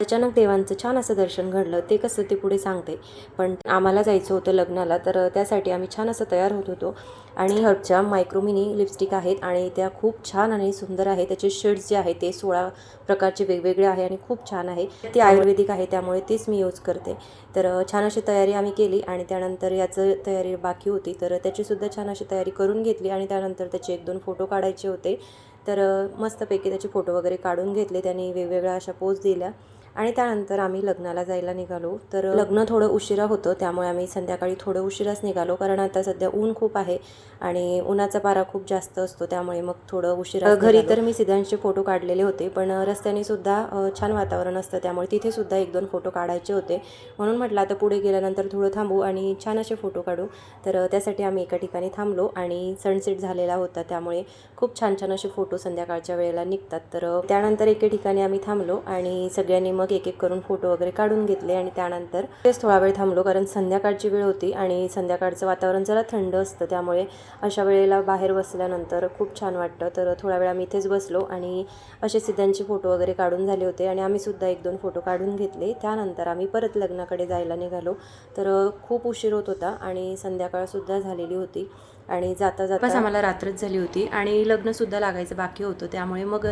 अचानक देवांचं छान असं दर्शन घडलं. ते कसं ते पुढे सांगते. पण आम्हाला जायचं होतं लग्नाला, तर त्यासाठी आम्ही छान असं तयार होत होतो. आणि हर्बच्या मायक्रो मिनी लिपस्टिक आहेत आणि त्या खूप छान आणि सुंदर आहे. त्याचे शेड्स जे आहे ते 16 प्रकारचे वेगवेगळे आहे आणि खूप छान आहे. ती आयुर्वेदिक आहे त्यामुळे तीच मी यूज करते. तर छान अशी तयारी आम्ही केली आणि त्यानंतर याचं तयारी बाकी होती, तर त्याचीसुद्धा छान अशी तयारी करून घेतली आणि त्यानंतर त्याचे 1-2 फोटो काढायचे होते. तर मस्तपैकी त्याचे फोटो वगैरे काढून घेतले. त्यांनी वेगवेगळ्या अशा पोज दिल्या आणि त्यानंतर आम्ही लग्नाला जायला निघालो. तर लग्न थोडं उशिरा होतं त्यामुळे आम्ही संध्याकाळी थोडं उशिराच निघालो, कारण आता सध्या ऊन खूप आहे आणि उन्हाचा पारा खूप जास्त असतो त्यामुळे मग थोडं उशिरा घरी तर मी सिद्धांतचे फोटो काढलेले होते, पण रस्त्याने सुद्धा छान वातावरण असतं त्यामुळे तिथे सुद्धा 1-2 फोटो काढायचे होते. म्हणून म्हटलं आता पुढे गेल्यानंतर थोडं थांबू आणि छान असे फोटो काढू. तर त्यासाठी आम्ही एका ठिकाणी थांबलो आणि सनसेट झालेला होता त्यामुळे खूप छान छान असे फोटो संध्याकाळच्या वेळेला निघतात. तर त्यानंतर एके ठिकाणी आम्ही थांबलो आणि सगळ्यांनी मग एक एक करून फोटो वगैरे काढून घेतले आणि त्यानंतर तेच थोडा वेळ थांबलो, कारण संध्याकाळची वेळ होती आणि संध्याकाळचं वातावरण जरा थंड असतं त्यामुळे अशा वेळेला बाहेर बसल्यानंतर खूप छान वाटतं. तर थोडा वेळ आम्ही इथेच बसलो आणि असे सिद्धांचे फोटो वगैरे काढून झाले होते आणि आम्ही सुद्धा 1-2 फोटो काढून घेतले. त्यानंतर आम्ही परत लग्नाकडे जायला निघालो. तर खूप उशीर होत होता आणि संध्याकाळसुद्धा झालेली होती आणि जाता जाता बस आम्हाला रात्रच झाली होती आणि लग्नसुद्धा लागायचं बाकी होतं. त्यामुळे मग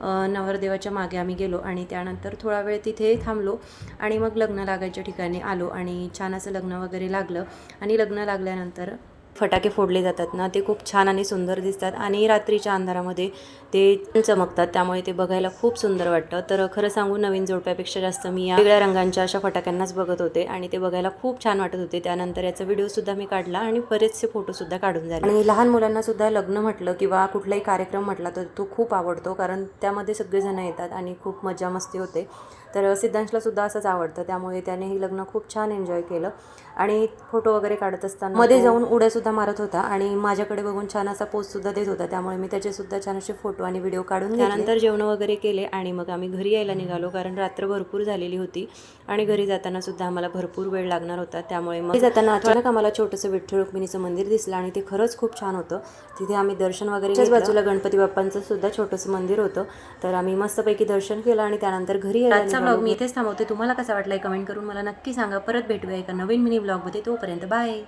नवरदेवाच्या मागे आम्ही गेलो आणि त्यानंतर थोडा वेळ तिथे थांबलो आणि मग लग्न लागायच्या ठिकाणी आलो आणि छान असं लग्न वगैरे लागलं. आणि लग्न लागल्यानंतर फटाके फोडले जातात ना, ते खूप छान आणि सुंदर दिसतात आणि रात्रीच्या अंधारामध्ये ते चमकतात त्यामुळे ते बघायला खूप सुंदर वाटतं. तर खरं सांगू, नवीन जोडप्यापेक्षा जास्त मी या वेगळ्या रंगांच्या अशा फटाक्यांनाच बघत होते आणि ते बघायला खूप छान वाटत होते. त्यानंतर याचा व्हिडिओसुद्धा मी काढला आणि बरेचसे फोटोसुद्धा काढून झाले. आणि लहान मुलांनासुद्धा लग्न म्हटलं किंवा कुठलाही कार्यक्रम म्हटला तर तो खूप आवडतो, कारण त्यामध्ये सगळेजण येतात आणि खूप मजा मस्ती होते. तर सिद्धांशलासुद्धा असंच आवडतं त्यामुळे त्याने हे लग्न खूप छान एन्जॉय केलं आणि फोटो वगैरे काढत असताना मध्ये जाऊन उड्यासुद्धा मारत होता आणि माझ्याकडे बघून छान असा पोजसुद्धा देत होता त्यामुळे मी त्याचेसुद्धा छान असे फोटो आणि व्हिडिओ काढून त्यानंतर जेवण वगैरे केले आणि मग आम्ही घरी यायला निघालो, कारण रात्र भरपूर झालेली होती आणि घरी जाताना सुद्धा आम्हाला भरपूर वेळ लागणार होता. त्यामुळे मग जाताना अचानक आम्हाला छोटंसं विठ्ठल रुक्मिणीचं मंदिर दिसलं आणि ते खरंच खूप छान होतं. तिथे आम्ही दर्शन वगैरे घेतलं. बाजूला गणपती बाप्पांचं सुद्धा छोटंसं मंदिर होतं. तर आम्ही मस्तपैकी दर्शन केलं आणि त्यानंतर घरी यायला निघालो. ब्लॉग मी इथेच थांबवते. तुम्हाला कसा वाटलाय कमेंट करून मला नक्की सांगा. परत भेटूया एका नवीन मिनी ब्लॉगमध्ये. तोपर्यंत बाय.